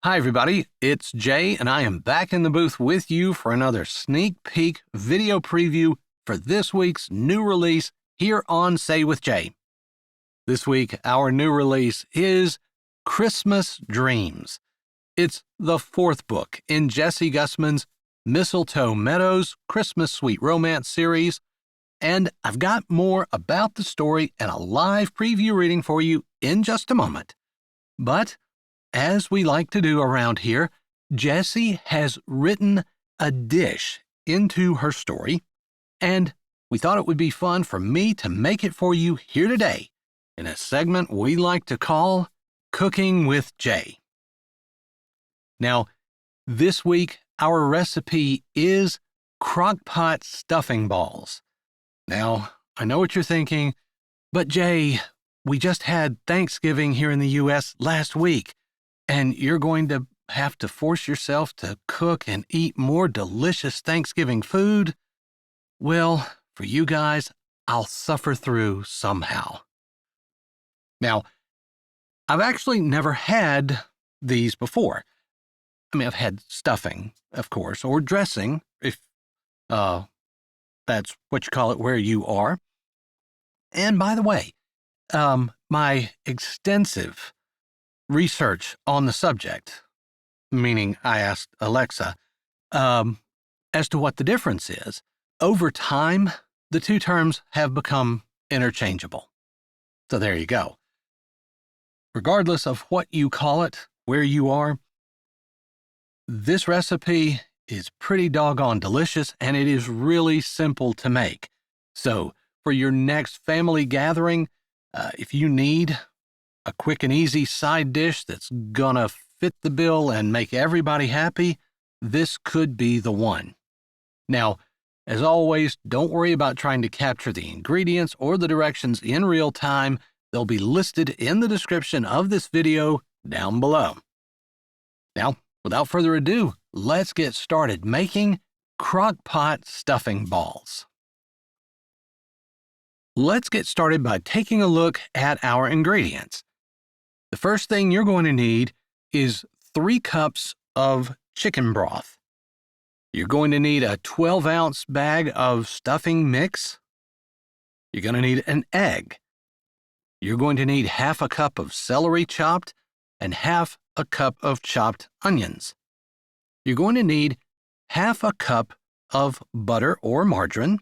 Hi, everybody. It's Jay, and I am back in the booth with you for another sneak peek video preview for this week's new release here on Say with Jay. This week, our new release is Christmas Dreams. It's the fourth book in Jessie Gussman's Mistletoe Meadows Christmas Sweet Romance series, and I've got more about the story and a live preview reading for you in just a moment. But as we like to do around here, Jessie has written a dish into her story, and we thought it would be fun for me to make it for you here today in a segment we like to call Cooking with Jay. Now, this week, our recipe is Crock-pot Stuffing Balls. Now, I know what you're thinking, but Jay, we just had Thanksgiving here in the U.S. last week, and you're going to have to force yourself to cook and eat more delicious Thanksgiving food? Well, for you guys, I'll suffer through somehow. Now, I've actually never had these before. I mean, I've had stuffing, of course, or dressing, if that's what you call it where you are. And by the way, my extensive research on the subject, meaning I asked Alexa, as to what the difference is. Over time, the two terms have become interchangeable. So there you go. Regardless of what you call it, where you are, this recipe is pretty doggone delicious, and it is really simple to make. So for your next family gathering, if you need a quick and easy side dish that's gonna fit the bill and make everybody happy, this could be the one. Now, as always, don't worry about trying to capture the ingredients or the directions in real time. They'll be listed in the description of this video down below. Now, without further ado, let's get started making Crock-pot Stuffing Balls. Let's get started by taking a look at our ingredients. The first thing you're going to need is 3 cups of chicken broth. You're going to need a 12-ounce bag of stuffing mix. You're going to need an egg. You're going to need half a cup of celery chopped and half a cup of chopped onions. You're going to need half a cup of butter or margarine,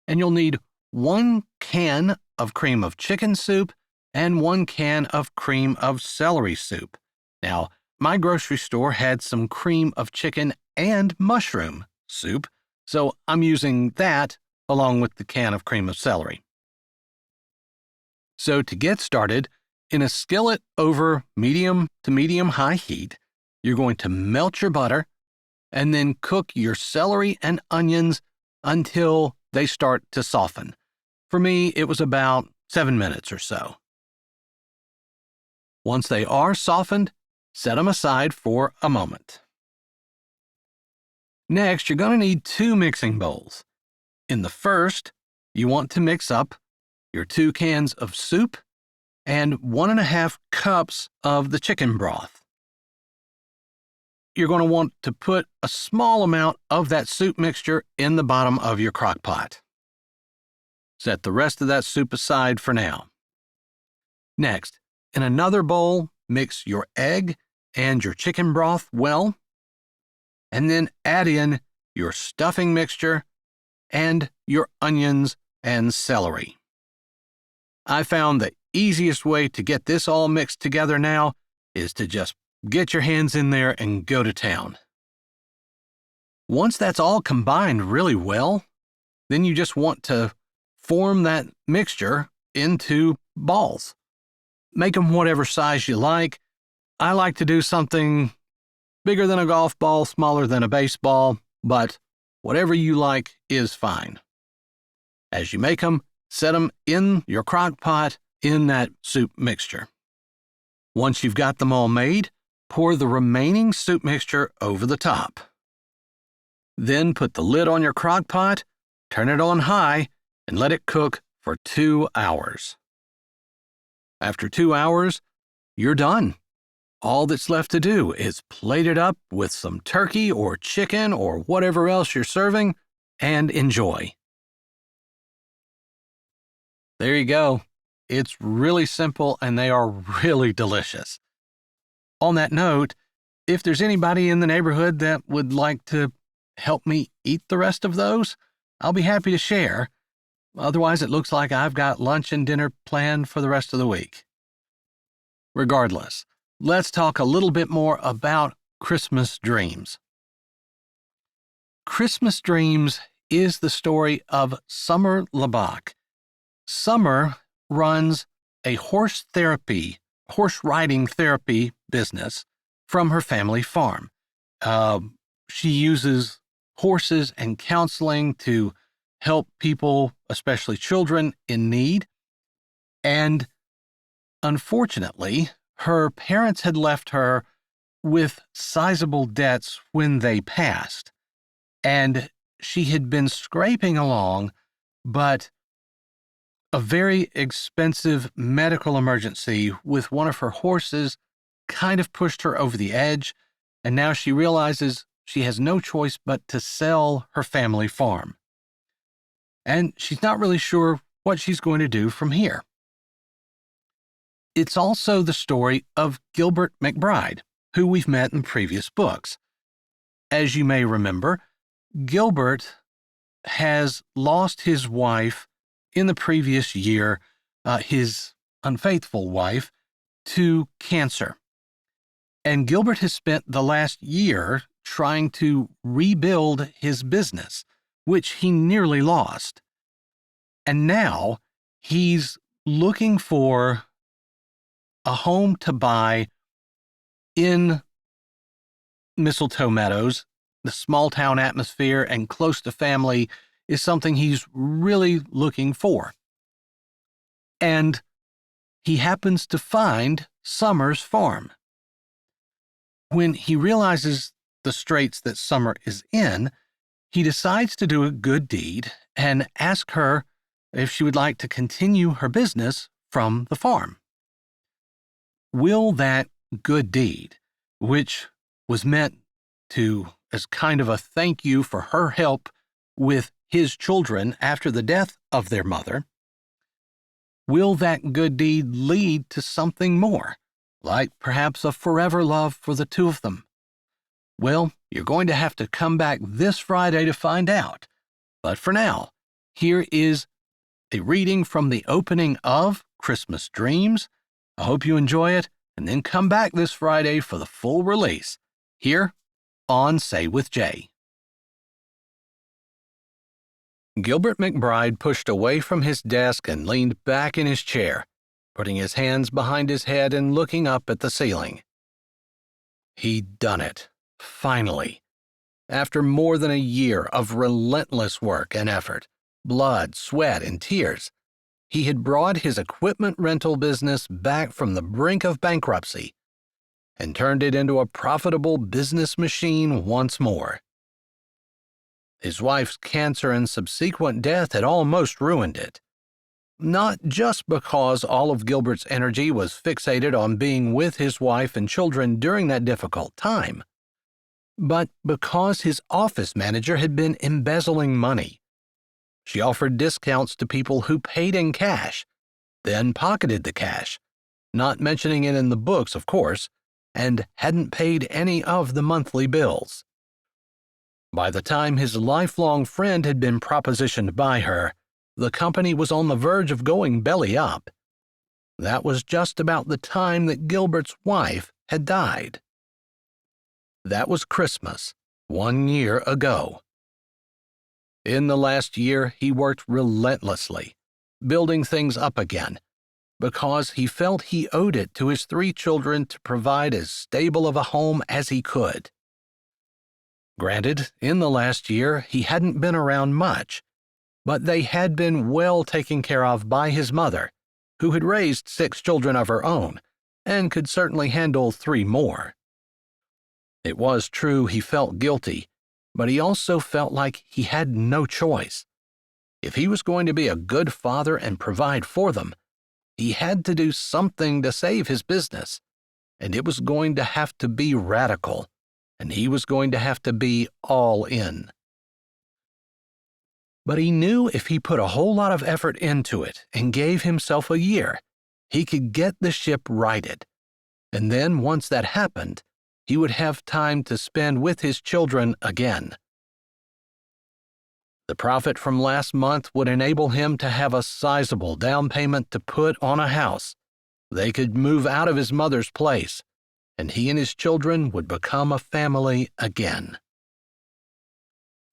and you'll need 1 can of cream of chicken soup and 1 can of cream of celery soup. Now, my grocery store had some cream of chicken and mushroom soup, so I'm using that along with the can of cream of celery. So to get started, in a skillet over medium to medium-high heat, you're going to melt your butter and then cook your celery and onions until they start to soften. For me, it was about 7 minutes or so. Once they are softened, set them aside for a moment. Next, you're going to need 2 mixing bowls. In the first, you want to mix up your 2 cans of soup and 1.5 cups of the chicken broth. You're going to want to put a small amount of that soup mixture in the bottom of your crock pot. Set the rest of that soup aside for now. Next, in another bowl, mix your egg and your chicken broth well, and then add in your stuffing mixture and your onions and celery. I found the easiest way to get this all mixed together now is to just get your hands in there and go to town. Once that's all combined really well, then you just want to form that mixture into balls. Make them whatever size you like. I like to do something bigger than a golf ball, smaller than a baseball, but whatever you like is fine. As you make them, set them in your crock pot in that soup mixture. Once you've got them all made, pour the remaining soup mixture over the top. Then put the lid on your crock pot, turn it on high, and let it cook for 2 hours. After 2 hours, you're done. all that's left to do is plate it up with some turkey or chicken or whatever else you're serving and enjoy. There you go. It's really simple and they are really delicious. On that note, if there's anybody in the neighborhood that would like to help me eat the rest of those, I'll be happy to share. Otherwise, it looks like I've got lunch and dinner planned for the rest of the week. Regardless, let's talk a little bit more about Christmas Dreams. Christmas Dreams is the story of Summer LaBach. Summer runs a horse riding therapy business from her family farm. She uses horses and counseling to help people, especially children, in need. And unfortunately, her parents had left her with sizable debts when they passed. And she had been scraping along, but a very expensive medical emergency with one of her horses kind of pushed her over the edge, and now she realizes she has no choice but to sell her family farm. And she's not really sure what she's going to do from here. It's also the story of Gilbert McBride, who we've met in previous books. As you may remember, Gilbert has lost his wife in the previous year, his unfaithful wife, to cancer. And Gilbert has spent the last year trying to rebuild his business, which he nearly lost. And now he's looking for a home to buy in Mistletoe Meadows. The small town atmosphere and close to family is something he's really looking for. And he happens to find Summer's farm. When he realizes the straits that Summer is in, he decides to do a good deed and ask her if she would like to continue her business from the farm. Will that good deed, which was meant to as kind of a thank you for her help with his children after the death of their mother, will that good deed lead to something more, like perhaps a forever love for the two of them? Well, you're going to have to come back this Friday to find out. But for now, here is a reading from the opening of Christmas Dreams. I hope you enjoy it, and then come back this Friday for the full release, here on Say with Jay. Gilbert McBride pushed away from his desk and leaned back in his chair, putting his hands behind his head and looking up at the ceiling. He'd done it, finally. After more than a year of relentless work and effort, blood, sweat, and tears, he had brought his equipment rental business back from the brink of bankruptcy and turned it into a profitable business machine once more. His wife's cancer and subsequent death had almost ruined it. Not just because all of Gilbert's energy was fixated on being with his wife and children during that difficult time, but because his office manager had been embezzling money. She offered discounts to people who paid in cash, then pocketed the cash, not mentioning it in the books, of course, and hadn't paid any of the monthly bills. By the time his lifelong friend had been propositioned by her, the company was on the verge of going belly up. That was just about the time that Gilbert's wife had died. That was Christmas, 1 year ago. In the last year, he worked relentlessly, building things up again, because he felt he owed it to his 3 children to provide as stable of a home as he could. Granted, in the last year, he hadn't been around much, but they had been well taken care of by his mother, who had raised 6 children of her own, and could certainly handle 3 more. It was true he felt guilty, but he also felt like he had no choice. If he was going to be a good father and provide for them, he had to do something to save his business, and it was going to have to be radical, and he was going to have to be all in. But he knew if he put a whole lot of effort into it and gave himself a year, he could get the ship righted. And then once that happened, he would have time to spend with his children again. The profit from last month would enable him to have a sizable down payment to put on a house. They could move out of his mother's place, and he and his children would become a family again.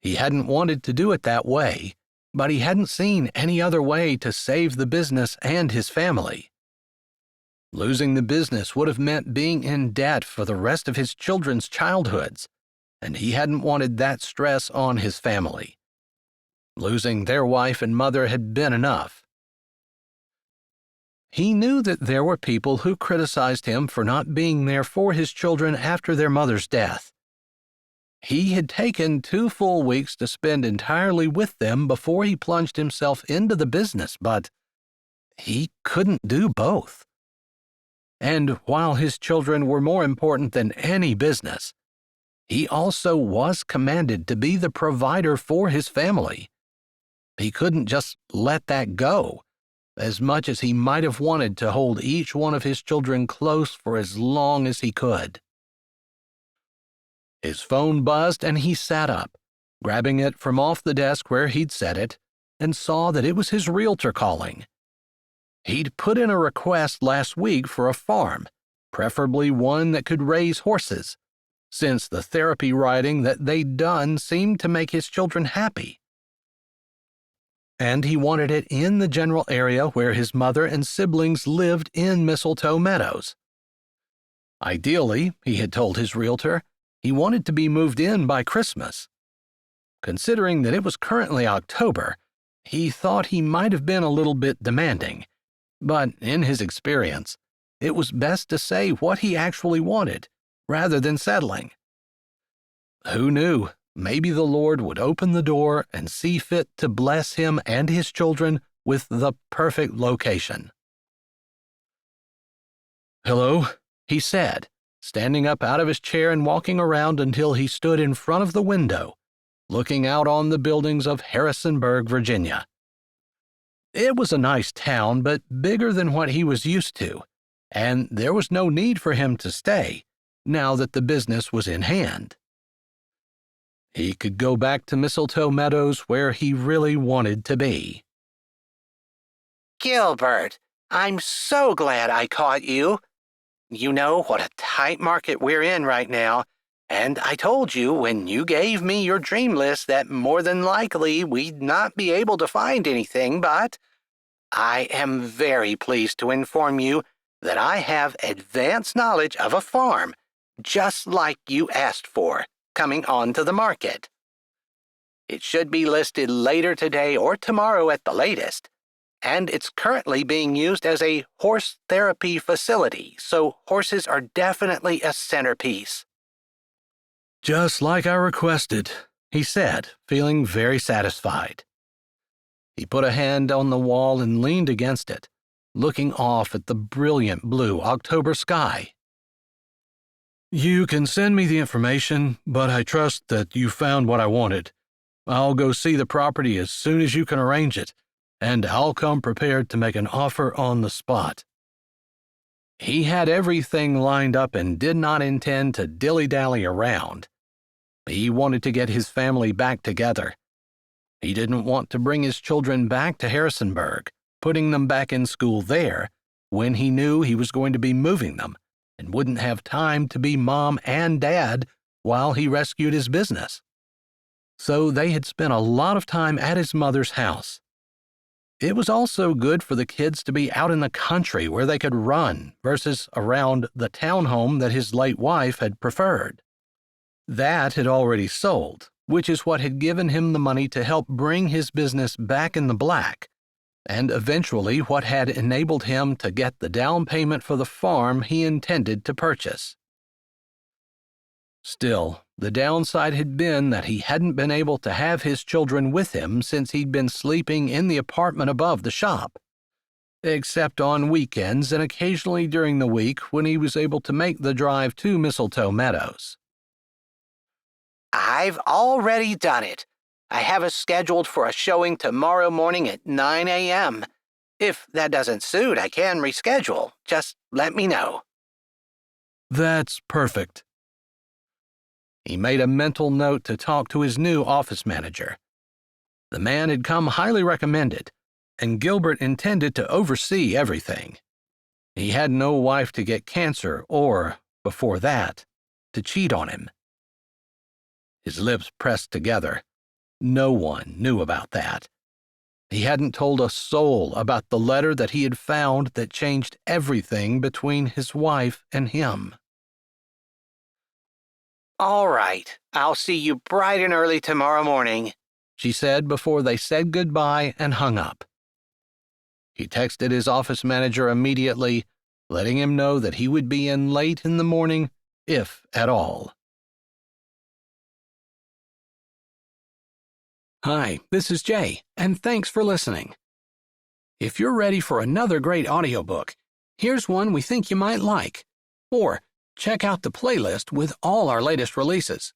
He hadn't wanted to do it that way, but he hadn't seen any other way to save the business and his family. Losing the business would have meant being in debt for the rest of his children's childhoods, and he hadn't wanted that stress on his family. Losing their wife and mother had been enough. He knew that there were people who criticized him for not being there for his children after their mother's death. He had taken 2 full weeks to spend entirely with them before he plunged himself into the business, but he couldn't do both. And while his children were more important than any business, he also was commanded to be the provider for his family. He couldn't just let that go, as much as he might have wanted to hold each one of his children close for as long as he could. His phone buzzed and he sat up, grabbing it from off the desk where he'd set it, and saw that it was his realtor calling. He'd put in a request last week for a farm, preferably one that could raise horses, since the therapy riding that they'd done seemed to make his children happy. And he wanted it in the general area where his mother and siblings lived in Mistletoe Meadows. Ideally, he had told his realtor, he wanted to be moved in by Christmas. Considering that it was currently October, he thought he might have been a little bit demanding, but in his experience, it was best to say what he actually wanted, rather than settling. Who knew? Maybe the Lord would open the door and see fit to bless him and his children with the perfect location. "Hello," he said, standing up out of his chair and walking around until he stood in front of the window, looking out on the buildings of Harrisonburg, Virginia. It was a nice town, but bigger than what he was used to, and there was no need for him to stay, now that the business was in hand. He could go back to Mistletoe Meadows where he really wanted to be. "Gilbert, I'm so glad I caught you. You know what a tight market we're in right now, and I told you when you gave me your dream list that more than likely we'd not be able to find anything, but I am very pleased to inform you that I have advanced knowledge of a farm, just like you asked for, coming onto the market. It should be listed later today or tomorrow at the latest, and it's currently being used as a horse therapy facility, so horses are definitely a centerpiece." "Just like I requested," he said, feeling very satisfied. He put a hand on the wall and leaned against it, looking off at the brilliant blue October sky. "You can send me the information, but I trust that you found what I wanted. I'll go see the property as soon as you can arrange it, and I'll come prepared to make an offer on the spot." He had everything lined up and did not intend to dilly-dally around. He wanted to get his family back together. He didn't want to bring his children back to Harrisonburg, putting them back in school there, when he knew he was going to be moving them and wouldn't have time to be mom and dad while he rescued his business. So they had spent a lot of time at his mother's house. It was also good for the kids to be out in the country where they could run versus around the townhome that his late wife had preferred. That had already sold, which is what had given him the money to help bring his business back in the black, and eventually what had enabled him to get the down payment for the farm he intended to purchase. Still, the downside had been that he hadn't been able to have his children with him since he'd been sleeping in the apartment above the shop. except on weekends and occasionally during the week when he was able to make the drive to Mistletoe Meadows. I've already done it. I have us scheduled for a showing tomorrow morning at 9 a.m. If that doesn't suit, I can reschedule. Just let me know. That's perfect. He made a mental note to talk to his new office manager. The man had come highly recommended, and Gilbert intended to oversee everything. He had no wife to get cancer or, before that, to cheat on him. His lips pressed together. No one knew about that. He hadn't told a soul about the letter that he had found that changed everything between his wife and him. All right, I'll see you bright and early tomorrow morning, she said before they said goodbye and hung up. He texted his office manager immediately, letting him know that he would be in late in the morning, if at all. Hi, this is Jay, and thanks for listening. If you're ready for another great audiobook, here's one we think you might like. Or check out the playlist with all our latest releases.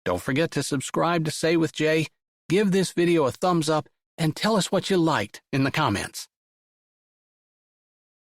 Don't forget to subscribe to Say with Jay, give this video a thumbs up, and tell us what you liked in the comments.